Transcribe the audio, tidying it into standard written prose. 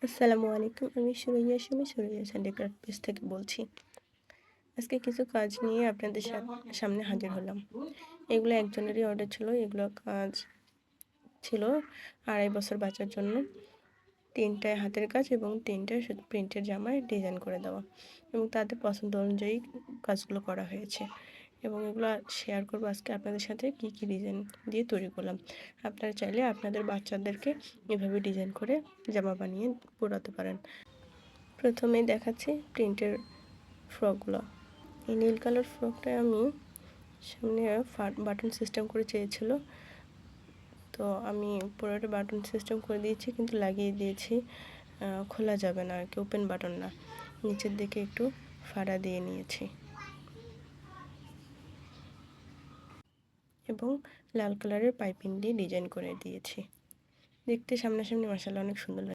আসসালামু আলাইকুম। আমি সুরাইয়া হ্যান্ডিক্রাফট পেজ থেকে বলছি। আজকে কিছু কাজ নিয়ে আপনাদের সামনে হাজির হলাম। এগুলো একজনেরই অর্ডার ছিল। এগুলো কাজ ছিল ২.৫ বছর বাচ্চার জন্য। ৩টায় হাতের কাজ এবং ৩টায় শুধু প্রিন্টের জামায় ডিজাইন করে দেওয়া এবং তাদের পছন্দ অনুযায়ী কাজগুলো করা হয়েছে এবং এগুলো শেয়ার করব আজকে আপনাদের সাথে কী ডিজাইন দিয়ে তৈরি করলাম। আপনারা চাইলে আপনাদের বাচ্চাদেরকে এভাবে ডিজাইন করে জামা বানিয়ে পরাতে পারেন। প্রথমেই দেখাচ্ছি প্রিন্টের ফ্রকগুলো। এই নীল কালার ফ্রকটা আমি সামনে বাটন সিস্টেম করে চেয়েছিল, তো আমি পুরোটা বাটন সিস্টেম করে দিয়েছি, কিন্তু লাগিয়ে দিয়েছি খোলা যাবে না আর কি, ওপেন বাটন না, নিচের দিকে একটু ফাড়া দিয়ে নিয়েছি এবং লাল কালারের পাইপিং দিয়ে ডিজাইন করে দিয়েছি। দেখতে সামনাসামনি মাশাআল্লাহ অনেক সুন্দর লাগে।